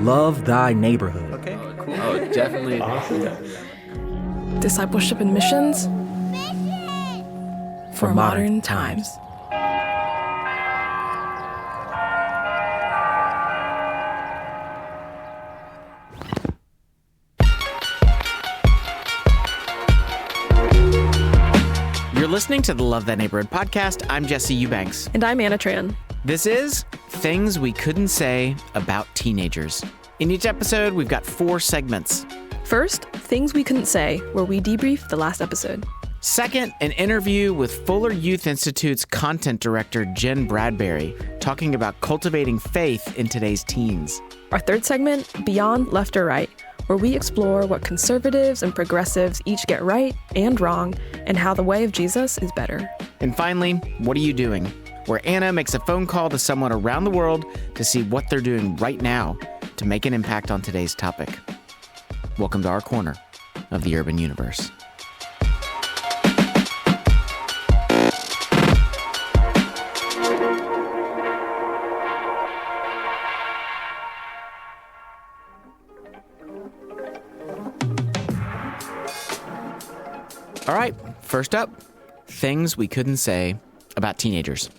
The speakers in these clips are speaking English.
Love thy neighborhood. Okay, cool. Oh, definitely. Awesome. Discipleship and missions for modern times. You're listening to the Love Thy Neighborhood podcast. I'm Jesse Eubanks. And I'm Anna Tran. This is Things We Couldn't Say About Teenagers. In each episode, we've got 4 segments. First, Things We Couldn't Say, where we debrief the last episode. Second, an interview with Fuller Youth Institute's content director, Jen Bradbury, talking about cultivating faith in today's teens. Our third segment, Beyond Left or Right, where we explore what conservatives and progressives each get right and wrong, and how the way of Jesus is better. And finally, What Are You Doing?, where Anna makes a phone call to someone around the world to see what they're doing right now to make an impact on today's topic. Welcome to our corner of the urban universe. All right, first up, things we couldn't say about teenagers.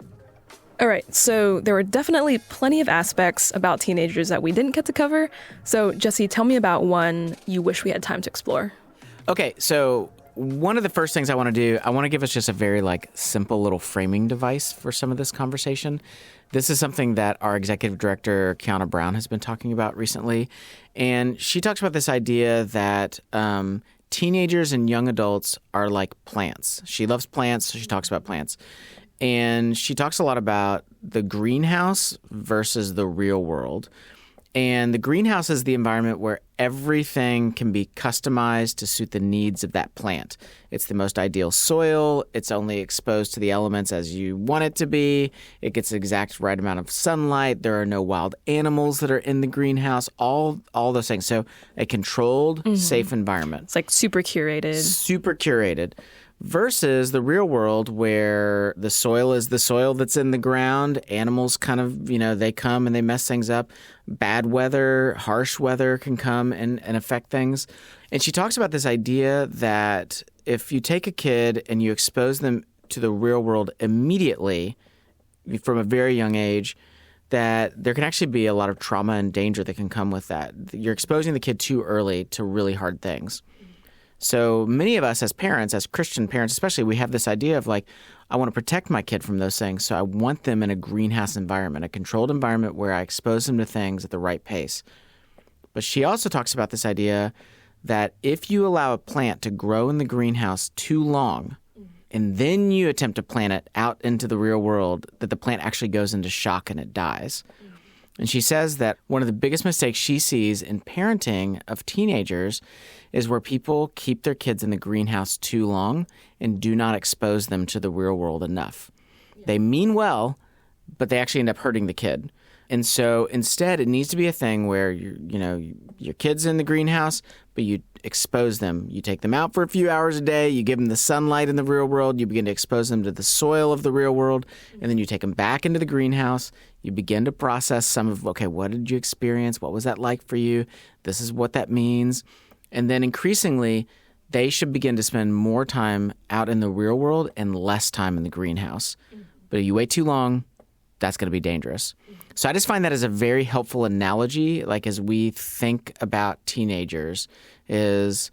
All right, so there were definitely plenty of aspects about teenagers that we didn't get to cover. So, Jesse, tell me about one you wish we had time to explore. Okay, so one of the first things I want to do, I want to give us just a very simple little framing device for some of this conversation. This is something that our executive director, Kiana Brown, has been talking about recently. And she talks about this idea that teenagers and young adults are like plants. She loves plants, so she talks about plants. And she talks a lot about the greenhouse versus the real world. And the greenhouse is the environment where everything can be customized to suit the needs of that plant. It's the most ideal soil. It's only exposed to the elements as you want it to be. It gets the exact right amount of sunlight. There are no wild animals that are in the greenhouse, all those things. So a controlled, safe environment. It's like super curated. Super curated. Versus the real world where the soil is the soil that's in the ground. Animals kind of, they come and they mess things up. Bad weather, harsh weather can come and affect things. And she talks about this idea that if you take a kid and you expose them to the real world immediately from a very young age, that there can actually be a lot of trauma and danger that can come with that. You're exposing the kid too early to really hard things. So many of us as parents, as Christian parents especially, we have this idea of I want to protect my kid from those things. So I want them in a greenhouse environment, a controlled environment where I expose them to things at the right pace. But she also talks about this idea that if you allow a plant to grow in the greenhouse too long, and then you attempt to plant it out into the real world, that the plant actually goes into shock and it dies. And she says that one of the biggest mistakes she sees in parenting of teenagers is where people keep their kids in the greenhouse too long and do not expose them to the real world enough. Yeah. They mean well, but they actually end up hurting the kid. And so instead, it needs to be a thing where your kid's in the greenhouse, but you expose them. You take them out for a few hours a day. You give them the sunlight in the real world. You begin to expose them to the soil of the real world. And then you take them back into the greenhouse. You begin to process some of, okay, what did you experience? What was that like for you? This is what that means. And then increasingly, they should begin to spend more time out in the real world and less time in the greenhouse. But if you wait too long, that's going to be dangerous. So I just find that as a very helpful analogy, as we think about teenagers, is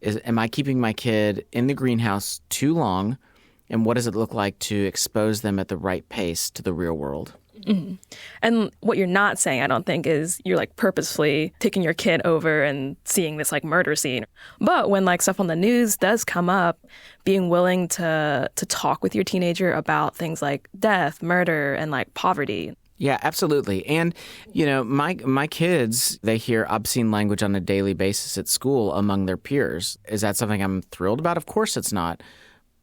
am I keeping my kid in the greenhouse too long? And what does it look like to expose them at the right pace to the real world? Mm-hmm. And what you're not saying, I don't think, is you're purposefully taking your kid over and seeing this murder scene. But when stuff on the news does come up, being willing to talk with your teenager about things like death, murder, and poverty. Yeah, absolutely. And, my kids, they hear obscene language on a daily basis at school among their peers. Is that something I'm thrilled about? Of course it's not.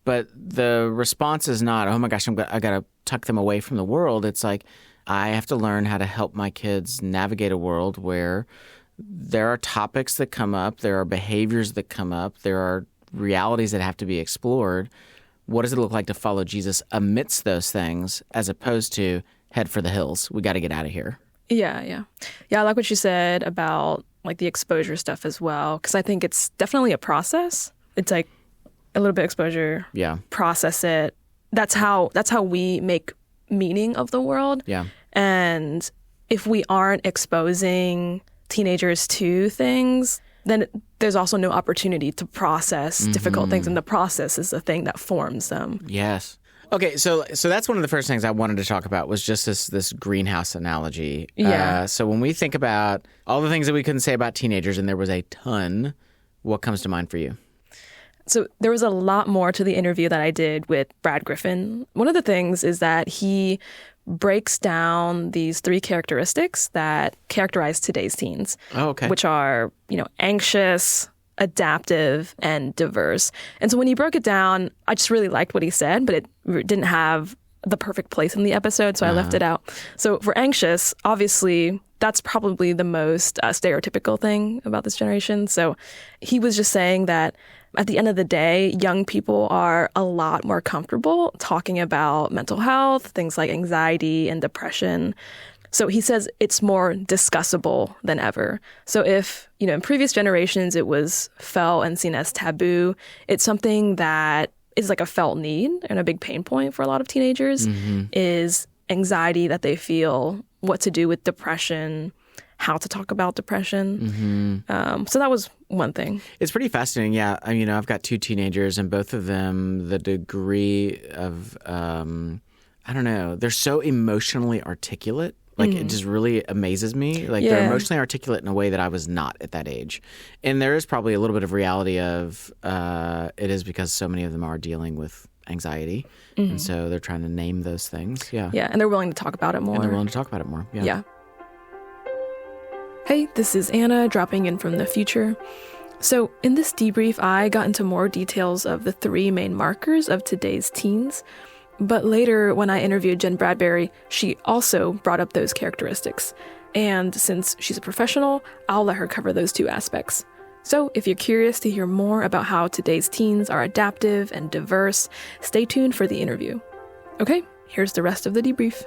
But the response is not, oh my gosh, I got to tuck them away from the world. It's I have to learn how to help my kids navigate a world where there are topics that come up, there are behaviors that come up, there are realities that have to be explored. What does it look like to follow Jesus amidst those things as opposed to head for the hills? We got to get out of here. Yeah, I like what you said about like the exposure stuff as well, because I think it's definitely a process. It's like a little bit exposure, Yeah. process it. That's how we make meaning of the world. Yeah. And if we aren't exposing teenagers to things, then there's also no opportunity to process difficult things, and the process is the thing that forms them. Yes. Okay, so that's one of the first things I wanted to talk about was just this greenhouse analogy. Yeah. So when we think about all the things that we couldn't say about teenagers, and there was a ton, what comes to mind for you? So there was a lot more to the interview that I did with Brad Griffin. One of the things is that he breaks down these 3 characteristics that characterize today's teens, Oh, okay. which are, anxious, adaptive, and diverse. And so when he broke it down, I just really liked what he said, but it didn't have the perfect place in the episode, so I left it out. So for anxious, obviously, that's probably the most stereotypical thing about this generation. So he was just saying that at the end of the day, young people are a lot more comfortable talking about mental health, things like anxiety and depression. So he says it's more discussable than ever. So if, in previous generations, it was felt and seen as taboo, it's something that is like a felt need and a big pain point for a lot of teenagers is anxiety that they feel, what to do with depression, how to talk about depression. So that was one thing. It's pretty fascinating. Yeah. I've got 2 teenagers, and both of them, the degree of, I don't know, they're so emotionally articulate. Like, it just really amazes me. Like, they're emotionally articulate in a way that I was not at that age. And there is probably a little bit of reality of it is because so many of them are dealing with anxiety. And so they're trying to name those things. Yeah. Yeah, and they're willing to talk about it more. And they're willing to talk about it more. Yeah. Yeah. Hey, this is Anna dropping in from the future. So in this debrief, I got into more details of the 3 main markers of today's teens. But later, when I interviewed Jen Bradbury, she also brought up those characteristics. And since she's a professional, I'll let her cover those 2 aspects. So if you're curious to hear more about how today's teens are adaptive and diverse, stay tuned for the interview. Okay, here's the rest of the debrief.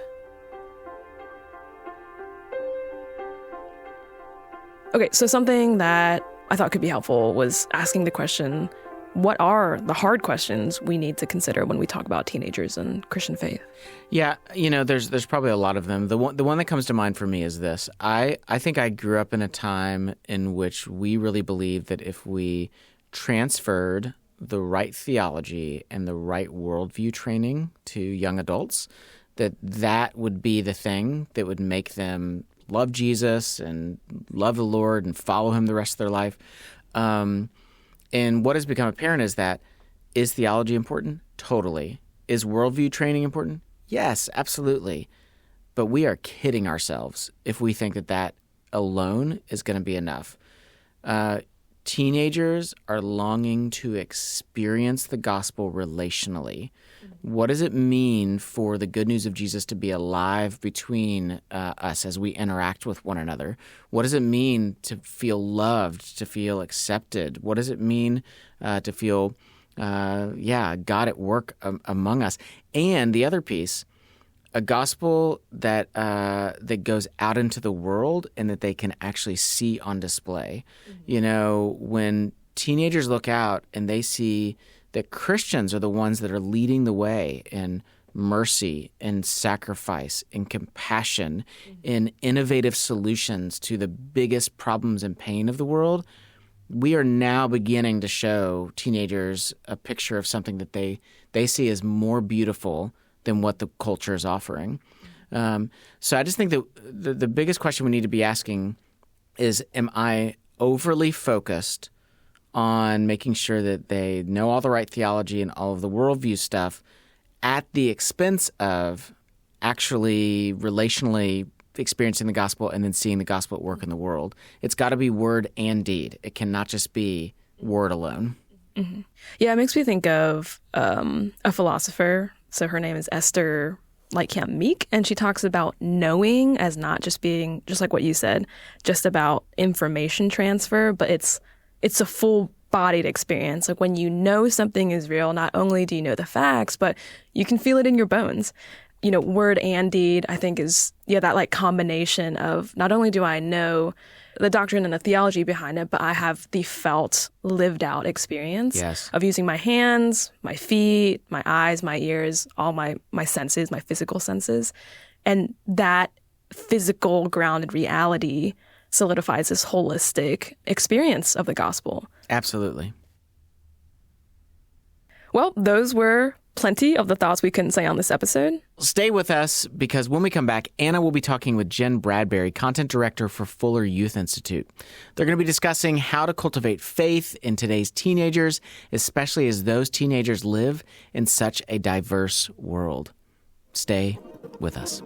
Okay, so something that I thought could be helpful was asking the question, what are the hard questions we need to consider when we talk about teenagers and Christian faith? Yeah, there's probably a lot of them. The one that comes to mind for me is this. I think I grew up in a time in which we really believed that if we transferred the right theology and the right worldview training to young adults, that would be the thing that would make them love Jesus and love the Lord and follow him the rest of their life. And what has become apparent is that, is theology important? Totally. Is worldview training important? Yes, absolutely. But we are kidding ourselves if we think that alone is going to be enough. Teenagers are longing to experience the gospel relationally. What does it mean for the good news of Jesus to be alive between us as we interact with one another? What does it mean to feel loved, to feel accepted? What does it mean to feel, God at work among us? And the other piece, a gospel that goes out into the world and that they can actually see on display. When teenagers look out and they see that Christians are the ones that are leading the way in mercy, in sacrifice, in compassion, in innovative solutions to the biggest problems and pain of the world, we are now beginning to show teenagers a picture of something that they see as more beautiful than what the culture is offering. So I just think that the biggest question we need to be asking is, am I overly focused on making sure that they know all the right theology and all of the worldview stuff at the expense of actually relationally experiencing the gospel and then seeing the gospel at work in the world? It's got to be word and deed. It cannot just be word alone. Mm-hmm. Yeah, it makes me think of a philosopher. So her name is Esther Lightcamp Meek, and she talks about knowing as not just being, just like what you said, just about information transfer, but it's a full-bodied experience. Like when you know something is real, not only do you know the facts, but you can feel it in your bones. word and deed, I think is, that like combination of not only do I know the doctrine and the theology behind it, but I have the felt, lived out experience of using my hands, my feet, my eyes, my ears, all my senses, my physical senses. And that physical grounded reality solidifies this holistic experience of the gospel. Absolutely. Well, those were plenty of the thoughts we couldn't say on this episode. Stay with us because when we come back, Anna will be talking with Jen Bradbury, content director for Fuller Youth Institute. They're going to be discussing how to cultivate faith in today's teenagers, especially as those teenagers live in such a diverse world. Stay with us.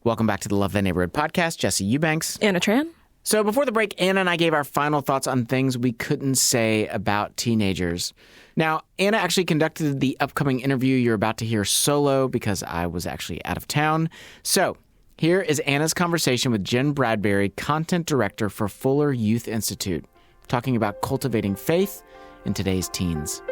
Welcome back to the Love Thy Neighborhood podcast. Jesse Eubanks. Anna Tran. So before the break, Anna and I gave our final thoughts on things we couldn't say about teenagers. Now, Anna actually conducted the upcoming interview you're about to hear solo because I was actually out of town. So here is Anna's conversation with Jen Bradbury, content director for Fuller Youth Institute, talking about cultivating faith in today's teens.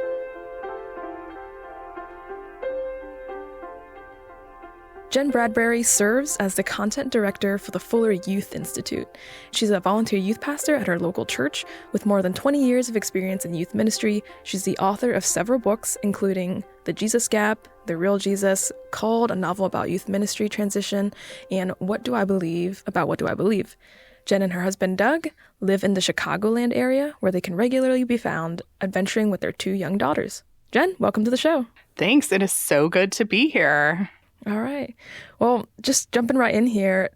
Jen Bradbury serves as the content director for the Fuller Youth Institute. She's a volunteer youth pastor at her local church with more than 20 years of experience in youth ministry. She's the author of several books, including The Jesus Gap, The Real Jesus, Called, a novel about youth ministry transition, and What Do I Believe About What Do I Believe? Jen and her husband, Doug, live in the Chicagoland area where they can regularly be found adventuring with their 2 young daughters. Jen, welcome to the show. Thanks. It is so good to be here. All right. Well, just jumping right in here,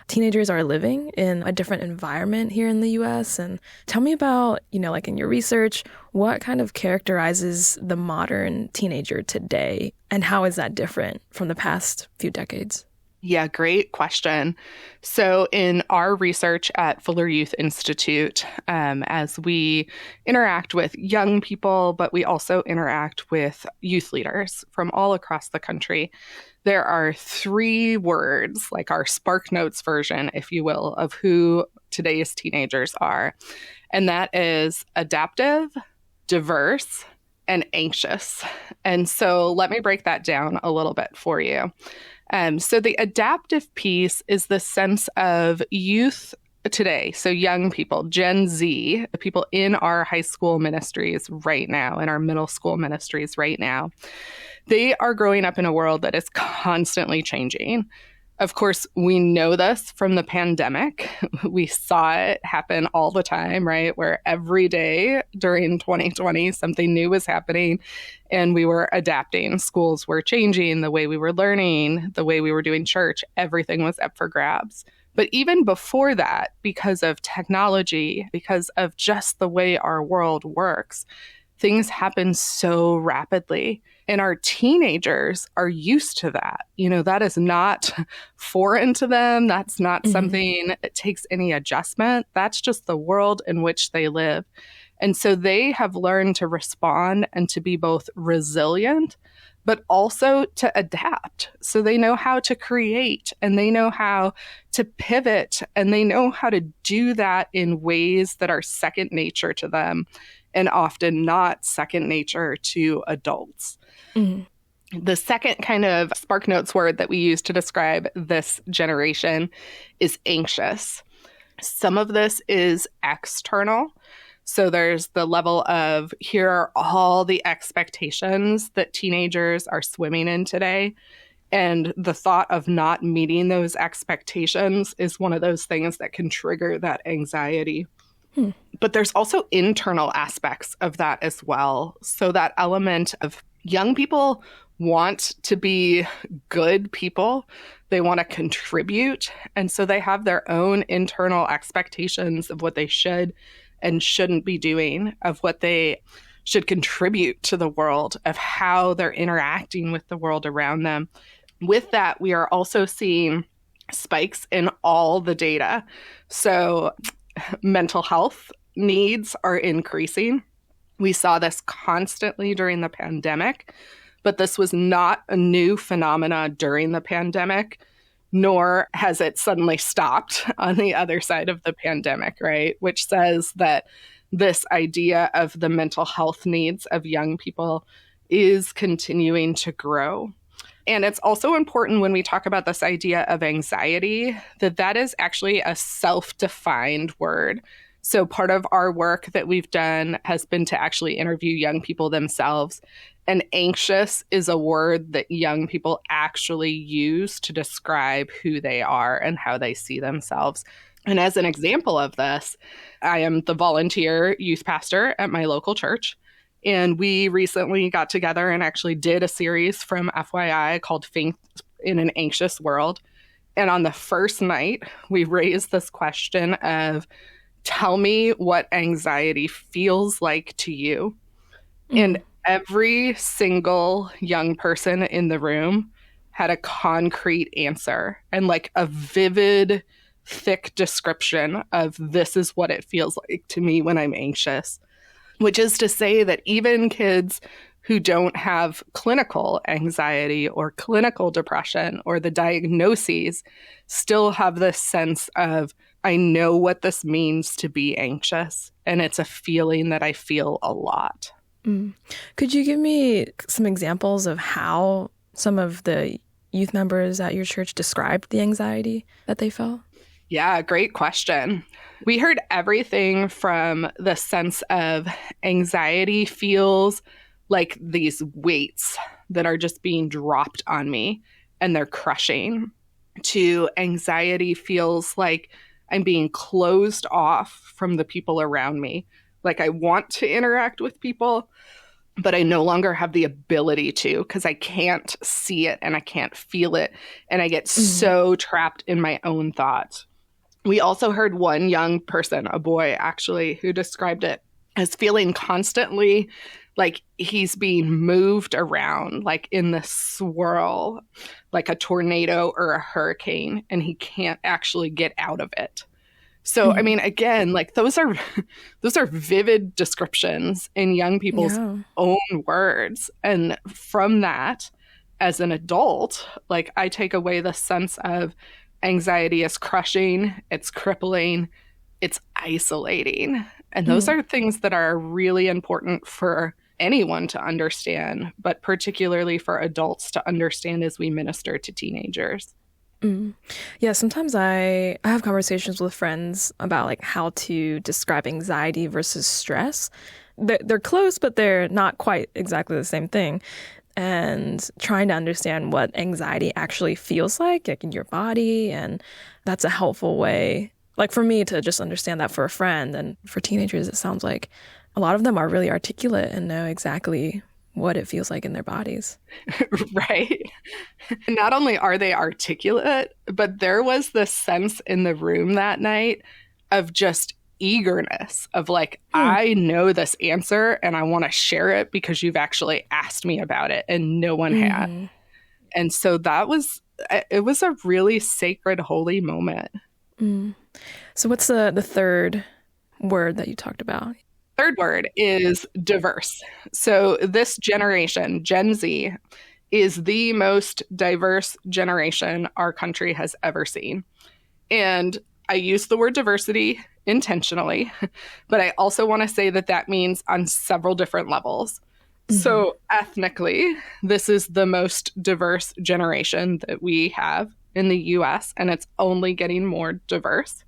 teenagers are living in a different environment here in the U.S. And tell me about, like in your research, what kind of characterizes the modern teenager today? And how is that different from the past few decades? Yeah, great question. So in our research at Fuller Youth Institute, as we interact with young people, but we also interact with youth leaders from all across the country, there are 3 words, like our SparkNotes version, if you will, of who today's teenagers are. And that is adaptive, diverse, and anxious. And so let me break that down a little bit for you. So the adaptive piece is the sense of youth today. So young people, Gen Z, the people in our high school ministries right now, in our middle school ministries right now, they are growing up in a world that is constantly changing. Of course, we know this from the pandemic. We saw it happen all the time, right? Where every day during 2020, something new was happening and we were adapting. Schools were changing, the way we were learning, the way we were doing church, everything was up for grabs. But even before that, because of technology, because of just the way our world works, things happen so rapidly. And our teenagers are used to that. That is not foreign to them. That's not something that takes any adjustment. That's just the world in which they live. And so they have learned to respond and to be both resilient, but also to adapt. So they know how to create and they know how to pivot and they know how to do that in ways that are second nature to them and often not second nature to adults. Mm-hmm. The second kind of SparkNotes word that we use to describe this generation is anxious. Some of this is external. So there's the level of, here are all the expectations that teenagers are swimming in today. And the thought of not meeting those expectations is one of those things that can trigger that anxiety. But there's also internal aspects of that as well. So that element of young people want to be good people. They want to contribute. And so they have their own internal expectations of what they should and shouldn't be doing, of what they should contribute to the world, of how they're interacting with the world around them. With that, we are also seeing spikes in all the data. So mental health needs are increasing. We saw this constantly during the pandemic, but this was not a new phenomena during the pandemic, nor has it suddenly stopped on the other side of the pandemic, right? Which says that this idea of the mental health needs of young people is continuing to grow. And it's also important when we talk about this idea of anxiety, that is actually a self-defined word. So part of our work that we've done has been to actually interview young people themselves. And anxious is a word that young people actually use to describe who they are and how they see themselves. And as an example of this, I am the volunteer youth pastor at my local church. And we recently got together and actually did a series from FYI called Faith in an Anxious World. And on the first night, we raised this question of, tell me what anxiety feels like to you. And every single young person in the room had a concrete answer and like a vivid, thick description of this is what it feels like to me when I'm anxious. Which is to say that even kids who don't have clinical anxiety or clinical depression or the diagnoses still have this sense of, I know what this means to be anxious, and it's a feeling that I feel a lot. Could you give me some examples of how some of the youth members at your church described the anxiety that they felt? Yeah, great question. We heard everything from the sense of anxiety feels like these weights that are just being dropped on me and they're crushing, to anxiety feels like I'm being closed off from the people around me. Like I want to interact with people, but I no longer have the ability to because I can't see it and I can't feel it. And I get so trapped in my own thoughts. We also heard one young person, a boy actually, who described it as feeling constantly like he's being moved around, like in the swirl, like a tornado or a hurricane, and he can't actually get out of it. So, I mean, again, like those are vivid descriptions in young people's own words. And from that, as an adult, like I take away the sense of anxiety is crushing, it's crippling, it's isolating. And those are things that are really important for anyone to understand, but particularly for adults to understand as we minister to teenagers. Yeah, sometimes I have conversations with friends about like how to describe anxiety versus stress. They're close, but they're not quite exactly the same thing. And trying to understand what anxiety actually feels like in your body. And that's a helpful way, like for me to just understand that for a friend. And for teenagers, it sounds like a lot of them are really articulate and know exactly what it feels like in their bodies. Right. Not only are they articulate, but there was this sense in the room that night of just eagerness of like, I know this answer and I want to share it because you've actually asked me about it and no one had. And so it was a really sacred, holy moment. So what's the third word that you talked about? Third word is diverse. So this generation, Gen Z, is the most diverse generation our country has ever seen. And I use the word diversity intentionally, but I also want to say that means on several different levels. So ethnically, this is the most diverse generation that we have in the US, and it's only getting more diverse.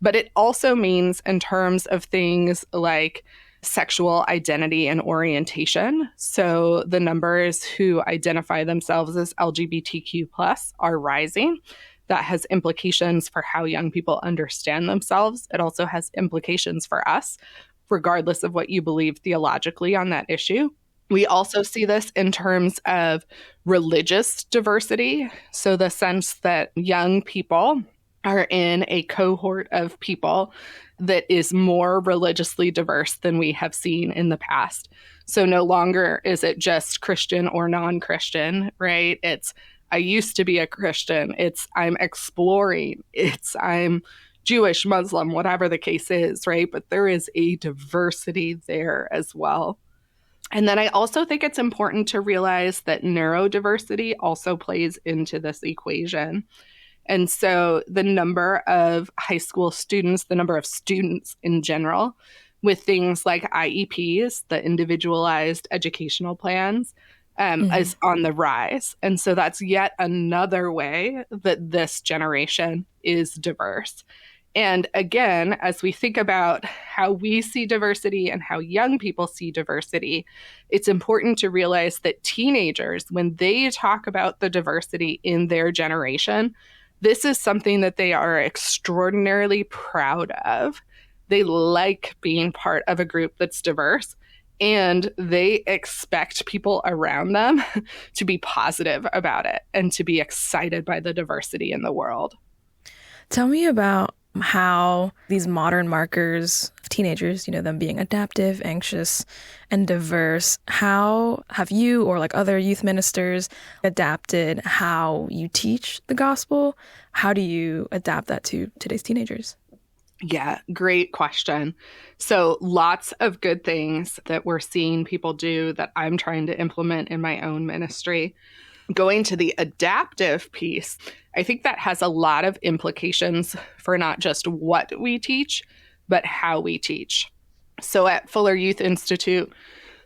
But it also means in terms of things like sexual identity and orientation. So the numbers who identify themselves as LGBTQ+ are rising. That has implications for how young people understand themselves. It also has implications for us, regardless of what you believe theologically on that issue. We also see this in terms of religious diversity. So the sense that young people are in a cohort of people that is more religiously diverse than we have seen in the past. So no longer is it just Christian or non-Christian, right? It's I used to be a Christian. It's I'm exploring. It's I'm Jewish, Muslim, whatever the case is, right? But there is a diversity there as well. And then I also think it's important to realize that neurodiversity also plays into this equation. And so the number of high school students, the number of students in general with things like IEPs, the individualized educational plans, is on the rise. And so that's yet another way that this generation is diverse. And again, as we think about how we see diversity and how young people see diversity, it's important to realize that teenagers, when they talk about the diversity in their generation, this is something that they are extraordinarily proud of. They like being part of a group that's diverse, and they expect people around them to be positive about it and to be excited by the diversity in the world. Tell me about how these modern markers of teenagers, them being adaptive, anxious, and diverse, how have you or like other youth ministers adapted how you teach the gospel? How do you adapt that to today's teenagers? Yeah, great question. So lots of good things that we're seeing people do that I'm trying to implement in my own ministry. Going to the adaptive piece, I think that has a lot of implications for not just what we teach, but how we teach. So at Fuller Youth Institute,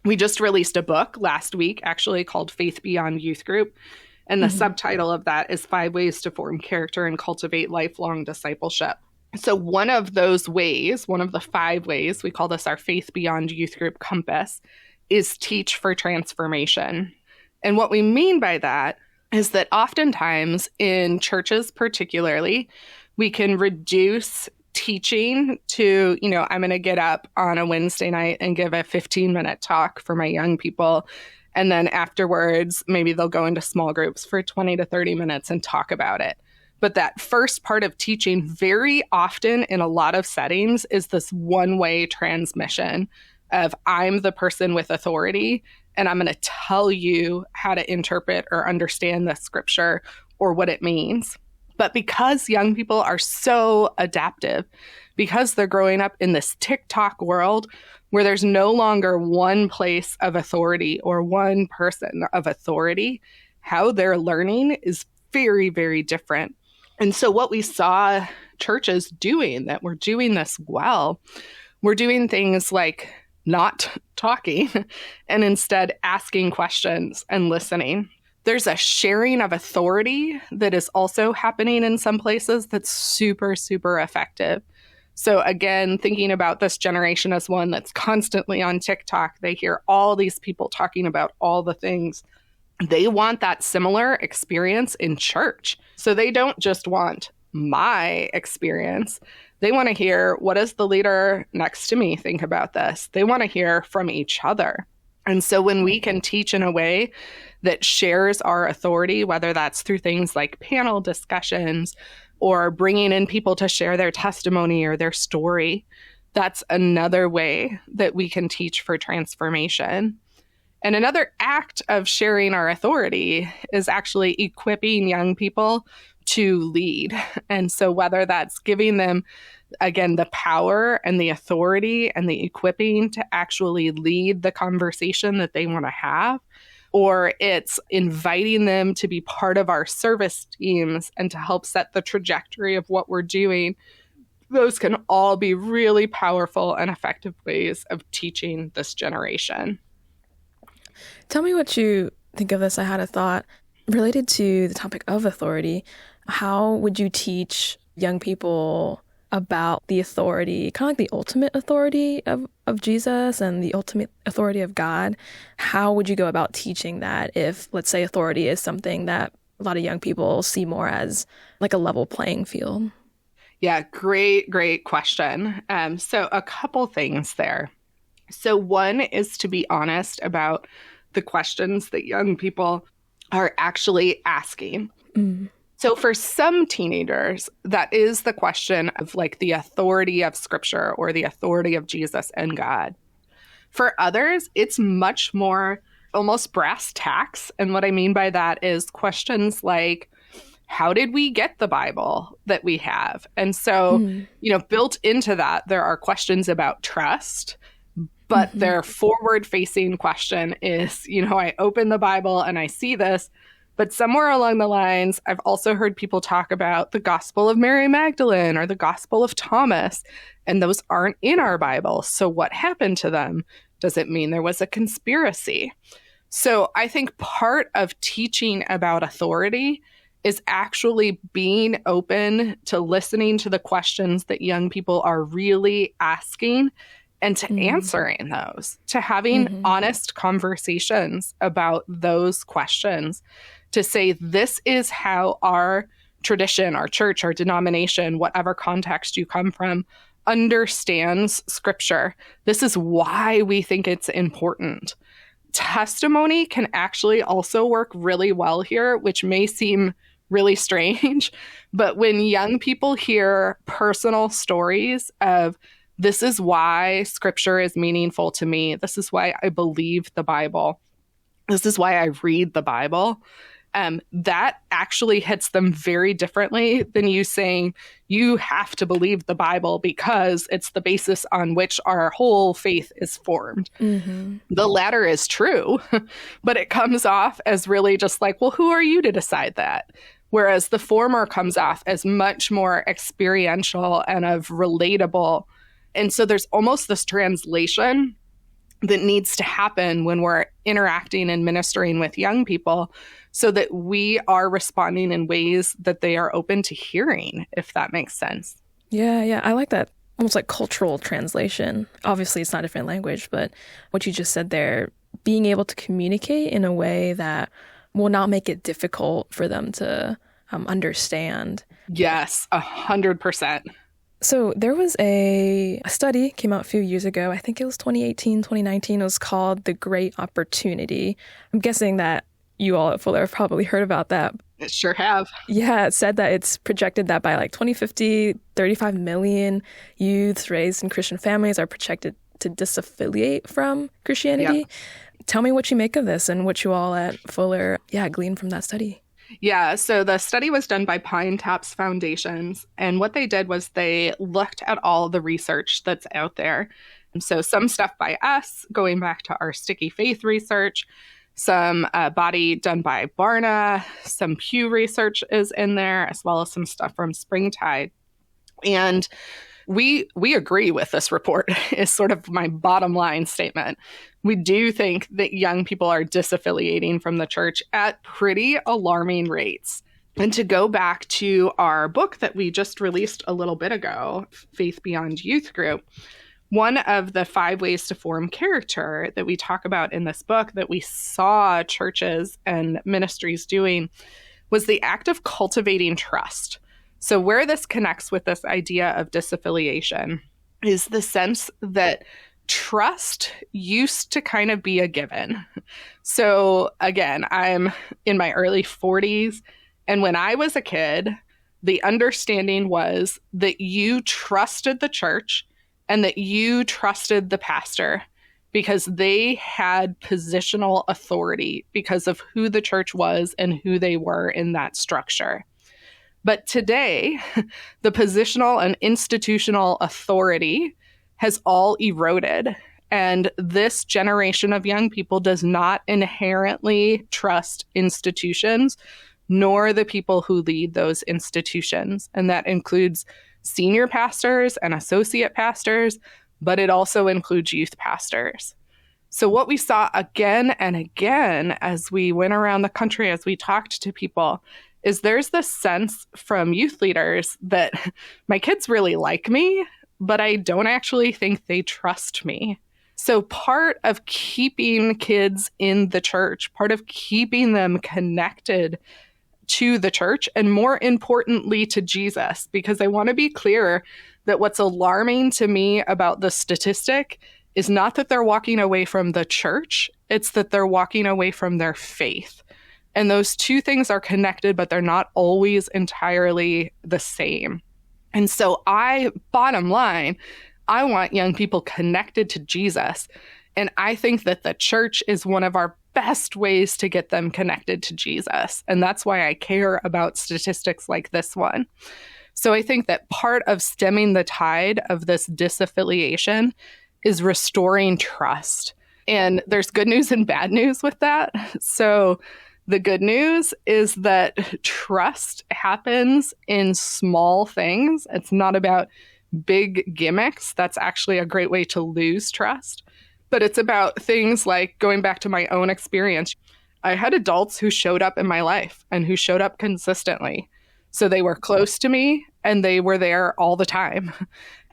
we just released a book last week, actually called Faith Beyond Youth Group. And the subtitle of that is 5 Ways to Form Character and Cultivate Lifelong Discipleship. So one of those ways, one of the 5 ways, we call this our Faith Beyond Youth Group compass, is teach for transformation. And what we mean by that is that oftentimes in churches particularly, we can reduce teaching to, I'm going to get up on a Wednesday night and give a 15-minute talk for my young people. And then afterwards, maybe they'll go into small groups for 20 to 30 minutes and talk about it. But that first part of teaching very often in a lot of settings is this one-way transmission of I'm the person with authority and I'm going to tell you how to interpret or understand the scripture or what it means. But because young people are so adaptive, because they're growing up in this TikTok world where there's no longer one place of authority or one person of authority, how they're learning is very, very different. And so what we saw churches doing that were doing this well, we're doing things like not talking and instead asking questions and listening. There's a sharing of authority that is also happening in some places that's super, super effective. So again, thinking about this generation as one that's constantly on TikTok, they hear all these people talking about all the things. They want that similar experience in church. So they don't just want my experience. They want to hear, what does the leader next to me think about this? They want to hear from each other. And so when we can teach in a way that shares our authority, whether that's through things like panel discussions or bringing in people to share their testimony or their story, that's another way that we can teach for transformation. And another act of sharing our authority is actually equipping young people to lead. And so whether that's giving them, again, the power and the authority and the equipping to actually lead the conversation that they want to have, or it's inviting them to be part of our service teams and to help set the trajectory of what we're doing, those can all be really powerful and effective ways of teaching this generation. Tell me what you think of this. I had a thought related to the topic of authority. How would you teach young people about the authority, kind of like the ultimate authority of Jesus and the ultimate authority of God? How would you go about teaching that if, let's say, authority is something that a lot of young people see more as like a level playing field? Yeah, great question. So a couple things there. So one is to be honest about the questions that young people are actually asking. So for some teenagers, that is the question of like the authority of Scripture or the authority of Jesus and God. For others, it's much more almost brass tacks. And what I mean by that is questions like, how did we get the Bible that we have? And so, built into that, there are questions about trust. But their forward-facing question is, I open the Bible and I see this. But somewhere along the lines, I've also heard people talk about the Gospel of Mary Magdalene or the Gospel of Thomas, and those aren't in our Bible. So what happened to them? Does it mean there was a conspiracy? So I think part of teaching about authority is actually being open to listening to the questions that young people are really asking and to answering those, to having honest conversations about those questions, to say, this is how our tradition, our church, our denomination, whatever context you come from, understands Scripture. This is why we think it's important. Testimony can actually also work really well here, which may seem really strange, but when young people hear personal stories of, this is why Scripture is meaningful to me, this is why I believe the Bible, this is why I read the Bible, that actually hits them very differently than you saying, you have to believe the Bible because it's the basis on which our whole faith is formed. The latter is true, but it comes off as really just like, well, who are you to decide that? Whereas the former comes off as much more experiential and of relatable. And so there's almost this translation that needs to happen when we're interacting and ministering with young people so that we are responding in ways that they are open to hearing, if that makes sense. Yeah. I like that. Almost like cultural translation. Obviously, it's not a different language, but what you just said there, being able to communicate in a way that will not make it difficult for them to understand. Yes, 100%. So there was a study came out a few years ago. I think it was 2018, 2019. It was called The Great Opportunity. I'm guessing that you all at Fuller have probably heard about that. It sure have. Yeah, it said that it's projected that by like 2050, 35 million youths raised in Christian families are projected to disaffiliate from Christianity. Yep. Tell me what you make of this and what you all at Fuller, gleaned from that study. Yeah, so the study was done by Pine Taps Foundations, and what they did was they looked at all the research that's out there. And so some stuff by us, going back to our Sticky Faith research, some body done by Barna, some Pew research is in there, as well as some stuff from Springtide. And we agree with this report is sort of my bottom line statement. We do think that young people are disaffiliating from the church at pretty alarming rates. And to go back to our book that we just released a little bit ago, Faith Beyond Youth Group, one of the 5 ways to form character that we talk about in this book that we saw churches and ministries doing was the act of cultivating trust. So where this connects with this idea of disaffiliation is the sense that trust used to kind of be a given. So again, I'm in my early 40s, and when I was a kid, the understanding was that you trusted the church and that you trusted the pastor because they had positional authority because of who the church was and who they were in that structure. But today, the positional and institutional authority has all eroded. And this generation of young people does not inherently trust institutions, nor the people who lead those institutions. And that includes senior pastors and associate pastors, but it also includes youth pastors. So what we saw again and again as we went around the country, as we talked to people, is there's this sense from youth leaders that my kids really like me, but I don't actually think they trust me. So part of keeping kids in the church, part of keeping them connected to the church, and more importantly to Jesus, because I want to be clear that what's alarming to me about the statistic is not that they're walking away from the church, it's that they're walking away from their faith. And those two things are connected, but they're not always entirely the same. And so bottom line, I want young people connected to Jesus. And I think that the church is one of our best ways to get them connected to Jesus. And that's why I care about statistics like this one. So I think that part of stemming the tide of this disaffiliation is restoring trust. And there's good news and bad news with that. So The good news is that trust happens in small things. It's not about big gimmicks. That's actually a great way to lose trust. But it's about things like going back to my own experience. I had adults who showed up in my life and who showed up consistently. So they were close to me and they were there all the time.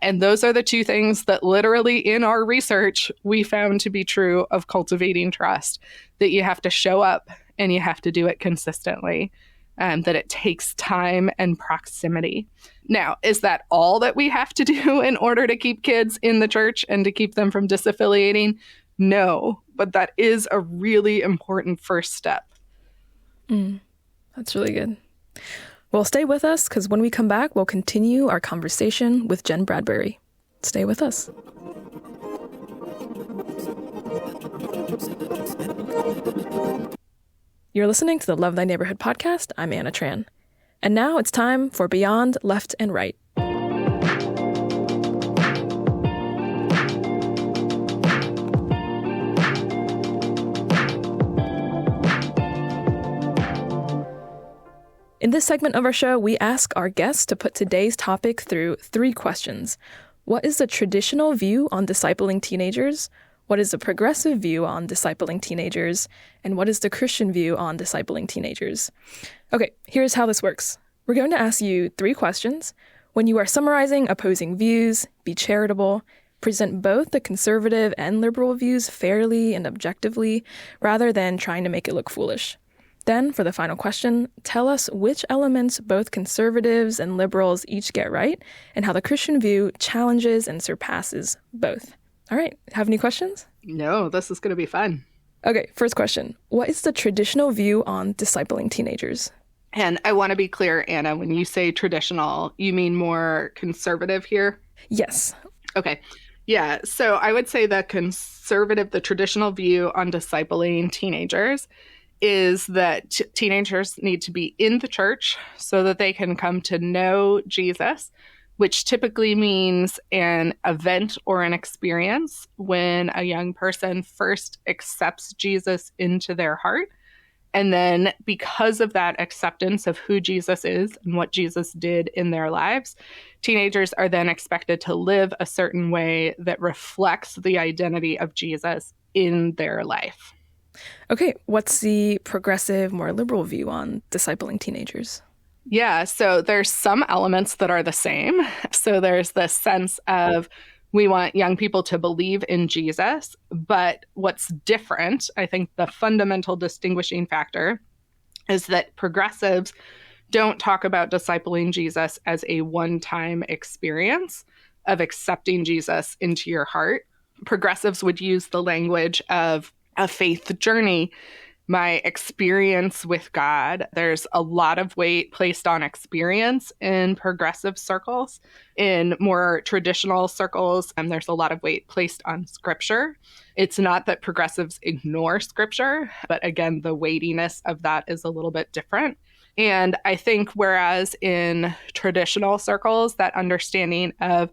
And those are the two things that literally in our research we found to be true of cultivating trust, that you have to show up and you have to do it consistently, that it takes time and proximity. Now, is that all that we have to do in order to keep kids in the church and to keep them from disaffiliating? No, but that is a really important first step. That's really good. Well, stay with us because when we come back, we'll continue our conversation with Jen Bradbury. Stay with us. You're listening to the Love Thy Neighborhood podcast. I'm Anna Tran. And now it's time for Beyond Left and Right. In this segment of our show, we ask our guests to put today's topic through 3 questions. What is the traditional view on discipling teenagers? What is the progressive view on discipling teenagers? And what is the Christian view on discipling teenagers? Okay, here's how this works. We're going to ask you 3 questions. When you are summarizing opposing views, be charitable, present both the conservative and liberal views fairly and objectively, rather than trying to make it look foolish. Then, for the final question, tell us which elements both conservatives and liberals each get right, and how the Christian view challenges and surpasses both. All right, have any questions? No, this is going to be fun. Okay, first question. What is the traditional view on discipling teenagers? And I want to be clear, Anna, when you say traditional, you mean more conservative here? Yes. Okay. Yeah, so I would say the traditional view on discipling teenagers is that teenagers need to be in the church so that they can come to know Jesus, which typically means an event or an experience when a young person first accepts Jesus into their heart. And then because of that acceptance of who Jesus is and what Jesus did in their lives, teenagers are then expected to live a certain way that reflects the identity of Jesus in their life. Okay, what's the progressive, more liberal view on discipling teenagers? Yeah, so there's some elements that are the same. So there's the sense of we want young people to believe in Jesus, but what's different, I think the fundamental distinguishing factor is that progressives don't talk about discipling Jesus as a one-time experience of accepting Jesus into your heart. Progressives would use the language of a faith journey, my experience with God. There's a lot of weight placed on experience in progressive circles. In more traditional circles, there's a lot of weight placed on scripture. It's not that progressives ignore scripture, but again, the weightiness of that is a little bit different. And I think whereas in traditional circles, that understanding of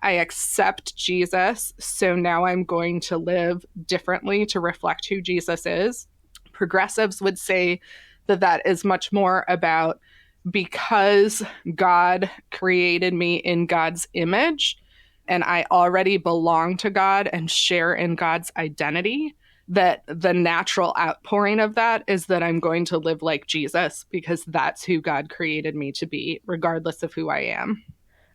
I accept Jesus, so now I'm going to live differently to reflect who Jesus is. Progressives would say that that is much more about because God created me in God's image and I already belong to God and share in God's identity, that the natural outpouring of that is that I'm going to live like Jesus because that's who God created me to be, regardless of who I am.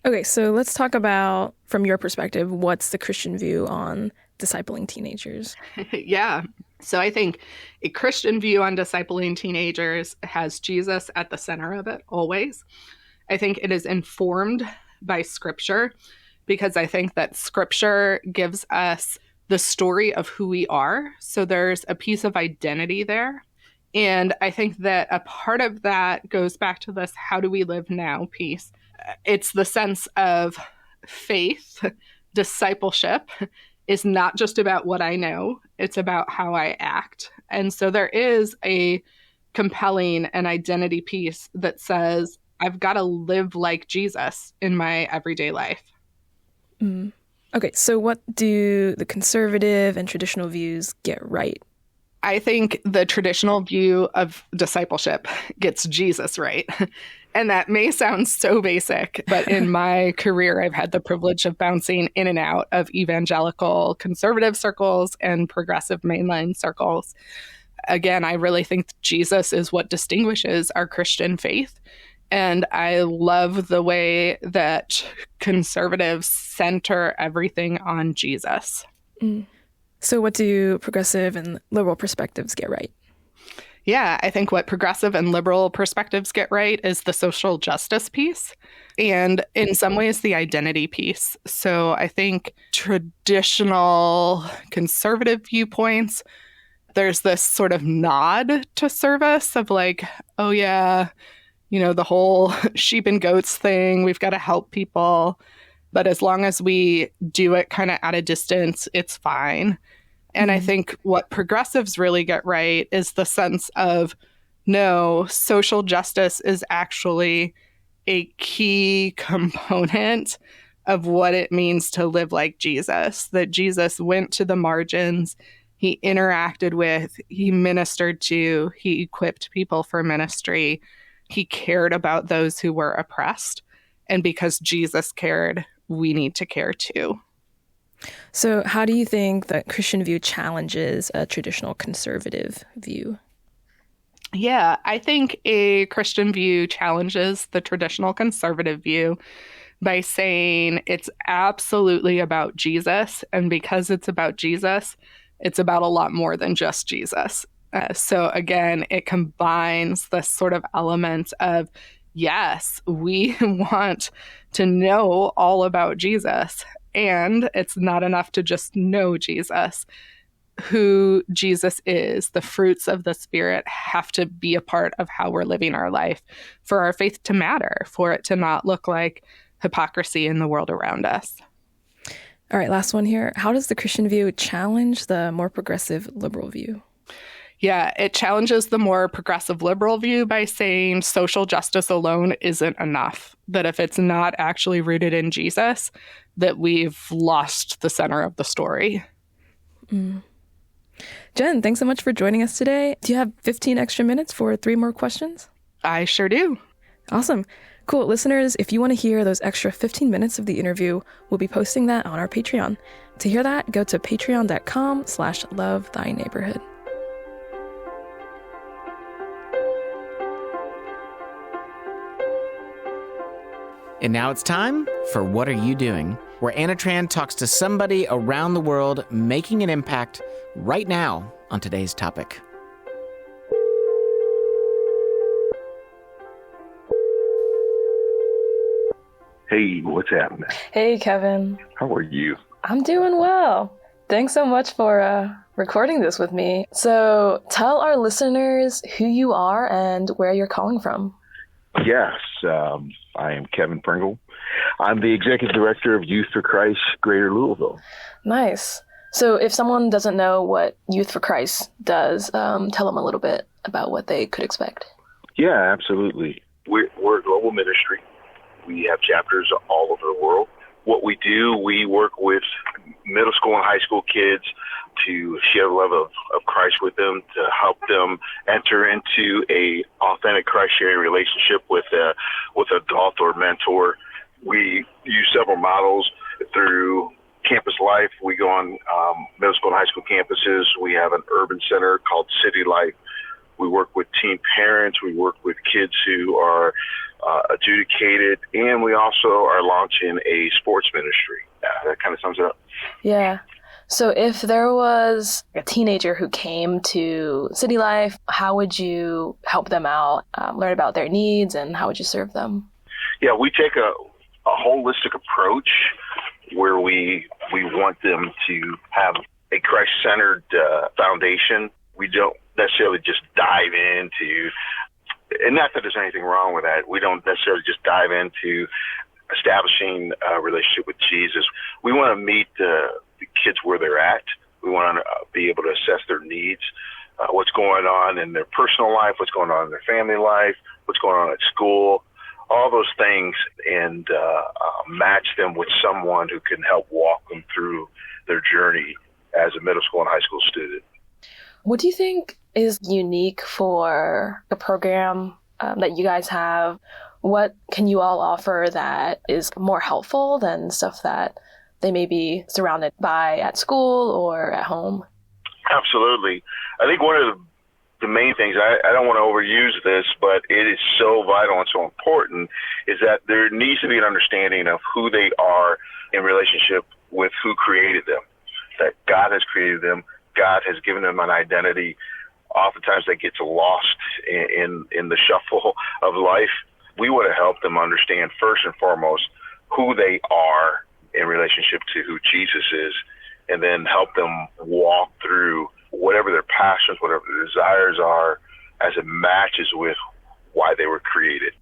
Okay, so let's talk about, from your perspective, what's the Christian view on discipling teenagers? Yeah. So I think a Christian view on discipling teenagers has Jesus at the center of it always. I think it is informed by Scripture because I think that Scripture gives us the story of who we are. So there's a piece of identity there. And I think that a part of that goes back to this how do we live now piece. It's the sense of faith, discipleship is not just about what I know, it's about how I act. And so there is a compelling and identity piece that says, I've got to live like Jesus in my everyday life. Okay, so what do the conservative and traditional views get right? I think the traditional view of discipleship gets Jesus right. And that may sound so basic, but in my career, I've had the privilege of bouncing in and out of evangelical conservative circles and progressive mainline circles. Again, I really think Jesus is what distinguishes our Christian faith. And I love the way that conservatives center everything on Jesus. So what do progressive and liberal perspectives get right? Yeah, I think what progressive and liberal perspectives get right is the social justice piece and in some ways the identity piece. So I think traditional conservative viewpoints, there's this sort of nod to service of like, oh yeah, the whole sheep and goats thing, we've got to help people. But as long as we do it kind of at a distance, it's fine. And I think what progressives really get right is the sense of, no, social justice is actually a key component of what it means to live like Jesus, that Jesus went to the margins, he interacted with, he ministered to, he equipped people for ministry, he cared about those who were oppressed. And because Jesus cared, we need to care too. So how do you think that Christian view challenges a traditional conservative view? Yeah, I think a Christian view challenges the traditional conservative view by saying it's absolutely about Jesus. And because it's about Jesus, it's about a lot more than just Jesus. So again, it combines this sort of element of, yes, we want to know all about Jesus. And it's not enough to just know Jesus. Who Jesus is, the fruits of the Spirit have to be a part of how we're living our life for our faith to matter, for it to not look like hypocrisy in the world around us. All right, last one here. How does the Christian view challenge the more progressive liberal view? Yeah, it challenges the more progressive liberal view by saying social justice alone isn't enough, that if it's not actually rooted in Jesus, that we've lost the center of the story. Jen, thanks so much for joining us today. Do you have 15 extra minutes for 3 more questions? I sure do. Awesome. Cool. Listeners, if you want to hear those extra 15 minutes of the interview, we'll be posting that on our Patreon. To hear that, go to patreon.com/lovethyneighborhood. And now it's time for What Are You Doing?, where Anna Tran talks to somebody around the world making an impact right now on today's topic. Hey, what's happening? Hey, Kevin. How are you? I'm doing well. Thanks so much for recording this with me. So tell our listeners who you are and where you're calling from. Yes, I am Kevin Pringle. I'm the Executive Director of Youth for Christ, Greater Louisville. Nice. So if someone doesn't know what Youth for Christ does, tell them a little bit about what they could expect. Yeah, absolutely. We're a global ministry. We have chapters all over the world. What we do, we work with middle school and high school kids to share the love of Christ with them, to help them enter into a authentic Christ-sharing relationship with an adult or mentor. We use several models through campus life. We go on middle school and high school campuses. We have an urban center called City Life. We work with teen parents. We work with kids who are adjudicated, and we also are launching a sports ministry. That kind of sums it up. Yeah. So if there was a teenager who came to City Life, how would you help them out, learn about their needs, and how would you serve them? Yeah, we take a holistic approach where we want them to have a Christ-centered foundation. We don't necessarily just dive into, and not that there's anything wrong with that, we don't necessarily just dive into establishing a relationship with Jesus. We want to meet the kids where they're at. We want to be able to assess their needs, what's going on in their personal life, what's going on in their family life, what's going on at school, all those things, and match them with someone who can help walk them through their journey as a middle school and high school student. What do you think is unique for the program that you guys have? What can you all offer that is more helpful than stuff that they may be surrounded by at school or at home? Absolutely. I think one of the main things, I don't want to overuse this, but it is so vital and so important, is that there needs to be an understanding of who they are in relationship with who created them, that God has created them. God has given them an identity. Oftentimes that gets lost in the shuffle of life. We want to help them understand first and foremost who they are in relationship to who Jesus is, and then help them walk through whatever their passions, whatever their desires are, as it matches with why they were created.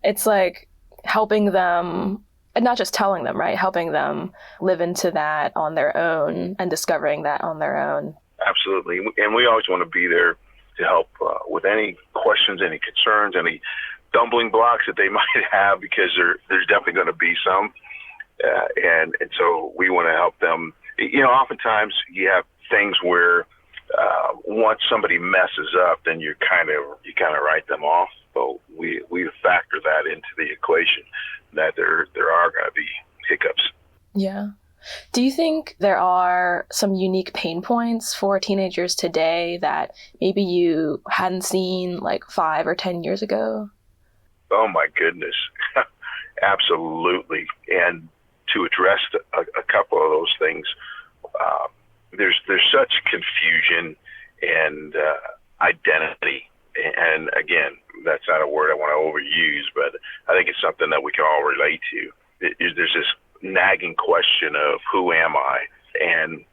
It's like helping them, and not just telling them, right? Helping them live into that on their own and discovering that on their own. Absolutely. And we always want to be there to help with any questions, any concerns, any stumbling blocks that they might have, because there's definitely going to be some. And so we want to help them. Oftentimes you have things where once somebody messes up, then you kind of write them off. But we factor that into the equation, that there are going to be hiccups. Yeah. Do you think there are some unique pain points for teenagers today that maybe you hadn't seen like 5 or 10 years ago? Oh my goodness. Absolutely. And to address a couple of those things, there's such confusion and identity. And again, that's not a word I want to overuse, but I think it's something that we can all relate to. There's this nagging question of who am I? And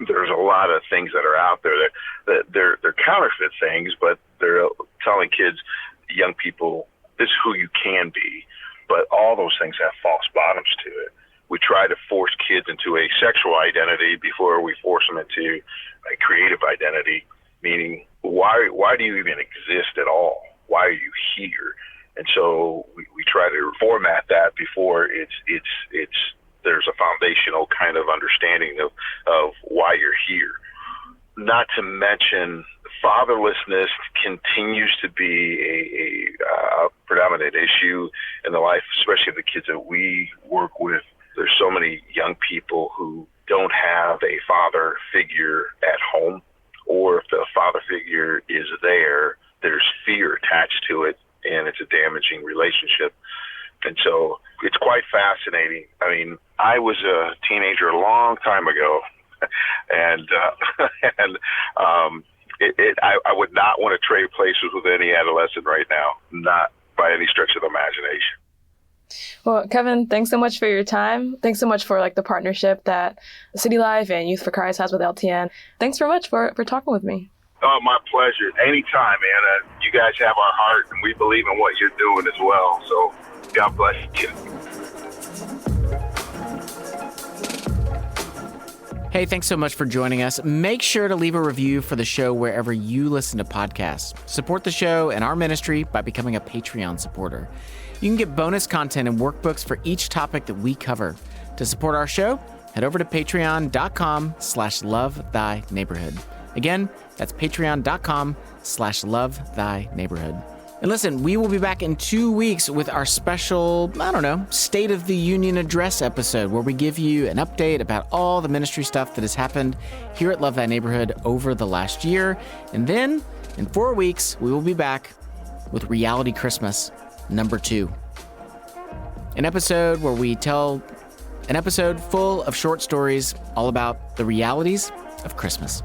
there's a lot of things that are out there that they're counterfeit things, but they're telling kids, young people, this is who you can be. But all those things have false bottoms to it. We try to force kids into a sexual identity before we force them into a creative identity, meaning why do you even exist at all? Why are you here? And so we try to format that before there's a foundational kind of understanding of why you're here. Not to mention, fatherlessness continues to be a predominant issue in the life, especially of the kids that we work with. There's so many young people who don't have a father figure at home, or if the father figure is there, there's fear attached to it, and it's a damaging relationship. And so it's quite fascinating. I mean, I was a teenager a long time ago, and I would not want to trade places with any adolescent right now, not by any stretch of the imagination. Well, Kevin, thanks so much for your time. Thanks so much for the partnership that City Life and Youth for Christ has with LTN. Thanks very much for talking with me. Oh, my pleasure. Anytime, man. You guys have our heart, and we believe in what you're doing as well. So God bless you. Hey, thanks so much for joining us. Make sure to leave a review for the show wherever you listen to podcasts. Support the show and our ministry by becoming a Patreon supporter. You can get bonus content and workbooks for each topic that we cover. To support our show, head over to patreon.com/lovethineighborhood. Again, that's patreon.com/lovethineighborhood. And listen, we will be back in 2 weeks with our special, State of the Union Address episode, where we give you an update about all the ministry stuff that has happened here at Love Thy Neighborhood over the last year. And then, in 4 weeks, we will be back with Reality Christmas #2. An episode full of short stories all about the realities of Christmas.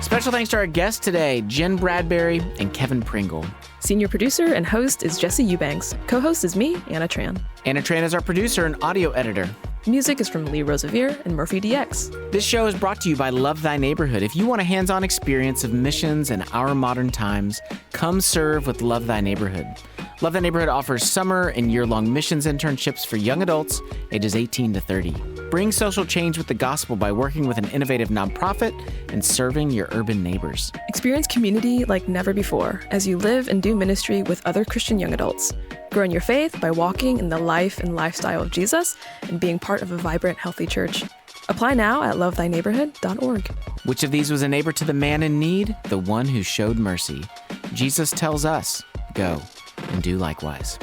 Special thanks to our guests today, Jen Bradbury and Kevin Pringle. Senior producer and host is Jesse Eubanks. Co-host is me, Anna Tran. Anna Tran is our producer and audio editor. Music is from Lee Rosevere and Murphy DX. This show is brought to you by Love Thy Neighborhood. If you want a hands-on experience of missions in our modern times, come serve with Love Thy Neighborhood. Love Thy Neighborhood offers summer and year-long missions internships for young adults ages 18 to 30. Bring social change with the gospel by working with an innovative nonprofit and serving your urban neighbors. Experience community like never before as you live and do ministry with other Christian young adults. Grow in your faith by walking in the life and lifestyle of Jesus and being part of a vibrant, healthy church. Apply now at lovethyneighborhood.org. Which of these was a neighbor to the man in need? The one who showed mercy. Jesus tells us, go and do likewise.